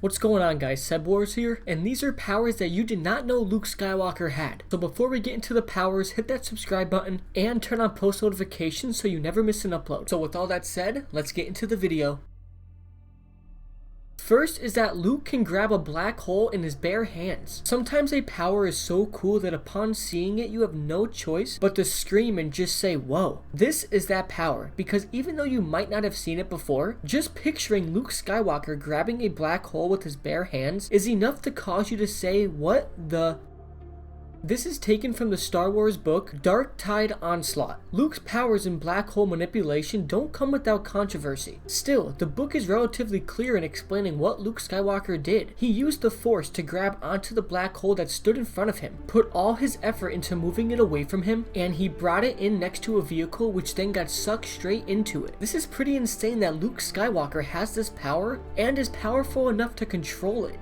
What's going on, guys? SKYWALKER here, and these are powers that you did not know Luke Skywalker had. So before we get into the powers, hit that subscribe button and turn on post notifications so you never miss an upload. So with all that said, let's get into the video. First is that Luke can grab a black hole in his bare hands. Sometimes a power is so cool that upon seeing it you have no choice but to scream and just say whoa. This is that power, because even though you might not have seen it before, just picturing Luke Skywalker grabbing a black hole with his bare hands is enough to cause you to say what the... This is taken from the Star Wars book, Dark Tide Onslaught. Luke's powers in black hole manipulation don't come without controversy. Still, the book is relatively clear in explaining what Luke Skywalker did. He used the Force to grab onto the black hole that stood in front of him, put all his effort into moving it away from him, and he brought it in next to a vehicle which then got sucked straight into it. This is pretty insane that Luke Skywalker has this power and is powerful enough to control it.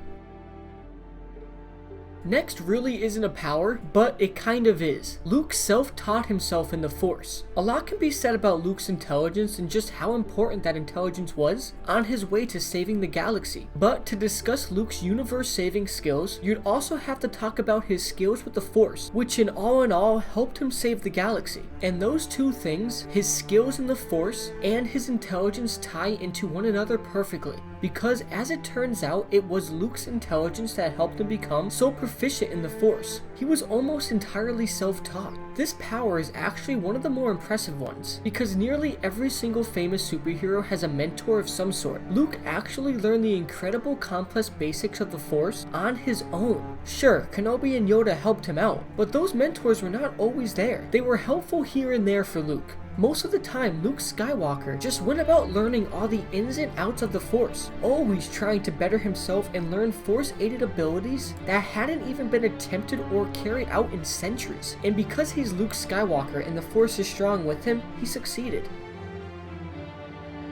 Next really isn't a power, but it kind of is. Luke self-taught himself in the Force. A lot can be said about Luke's intelligence and just how important that intelligence was on his way to saving the galaxy. But to discuss Luke's universe-saving skills, you'd also have to talk about his skills with the Force, which in all helped him save the galaxy. And those two things, his skills in the Force and his intelligence, tie into one another perfectly. Because as it turns out, it was Luke's intelligence that helped him become so proficient in the Force. He was almost entirely self-taught. This power is actually one of the more impressive ones, because nearly every single famous superhero has a mentor of some sort. Luke actually learned the incredible complex basics of the Force on his own. Sure, Kenobi and Yoda helped him out, but those mentors were not always there. They were helpful here and there for Luke. Most of the time, Luke Skywalker just went about learning all the ins and outs of the Force, always trying to better himself and learn Force-aided abilities that hadn't even been attempted or carried out in centuries. And because he's Luke Skywalker and the Force is strong with him, he succeeded.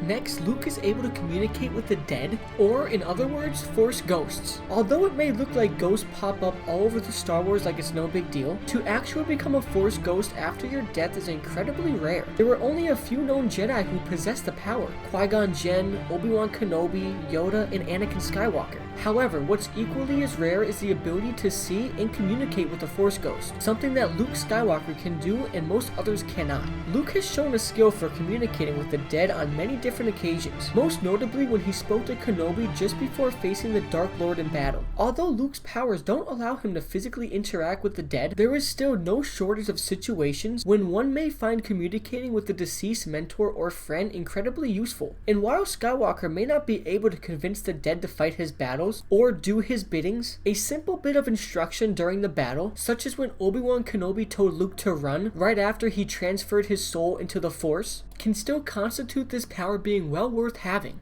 Next, Luke is able to communicate with the dead, or in other words, Force ghosts. Although it may look like ghosts pop up all over the Star Wars like it's no big deal, to actually become a Force ghost after your death is incredibly rare. There were only a few known Jedi who possessed the power: Qui-Gon Jinn, Obi-Wan Kenobi, Yoda, and Anakin Skywalker. However, what's equally as rare is the ability to see and communicate with a Force ghost, something that Luke Skywalker can do and most others cannot. Luke has shown a skill for communicating with the dead on many different occasions, most notably when he spoke to Kenobi just before facing the Dark Lord in battle. Although Luke's powers don't allow him to physically interact with the dead, there is still no shortage of situations when one may find communicating with the deceased mentor or friend incredibly useful. And while Skywalker may not be able to convince the dead to fight his battles or do his biddings, a simple bit of instruction during the battle, such as when Obi-Wan Kenobi told Luke to run right after he transferred his soul into the Force, can still constitute this power being well worth having.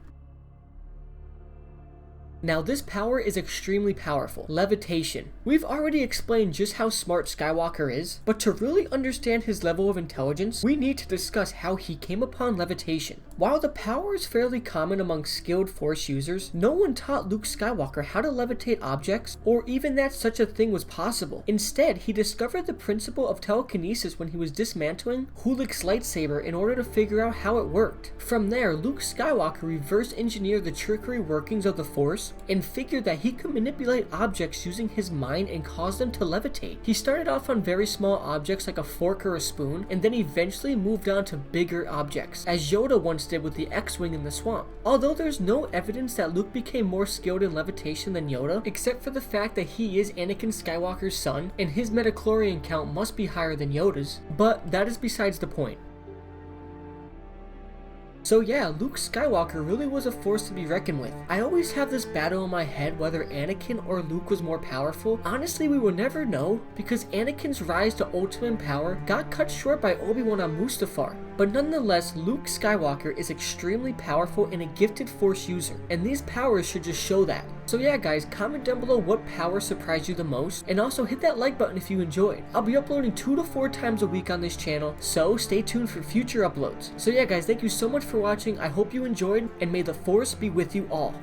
Now this power is extremely powerful: Levitation. We've already explained just how smart Skywalker is, but to really understand his level of intelligence, we need to discuss how he came upon levitation. While the power is fairly common among skilled Force users, no one taught Luke Skywalker how to levitate objects, or even that such a thing was possible. Instead, he discovered the principle of telekinesis when he was dismantling Hulik's lightsaber in order to figure out how it worked. From there, Luke Skywalker reverse engineered the trickery workings of the Force and figured that he could manipulate objects using his mind and cause them to levitate. He started off on very small objects like a fork or a spoon, and then eventually moved on to bigger objects, as Yoda once did with the X-Wing in the swamp. Although there's no evidence that Luke became more skilled in levitation than Yoda, except for the fact that he is Anakin Skywalker's son, and his midichlorian count must be higher than Yoda's, but that is besides the point. So yeah, Luke Skywalker really was a force to be reckoned with. I always have this battle in my head whether Anakin or Luke was more powerful. Honestly, we will never know, because Anakin's rise to ultimate power got cut short by Obi-Wan on Mustafar. But nonetheless, Luke Skywalker is extremely powerful and a gifted Force user, and these powers should just show that. So yeah guys, comment down below what power surprised you the most, and also hit that like button if you enjoyed. I'll be uploading 2 to 4 times a week on this channel, so stay tuned for future uploads. So yeah guys, thank you so much for watching. I hope you enjoyed, and may the Force be with you all.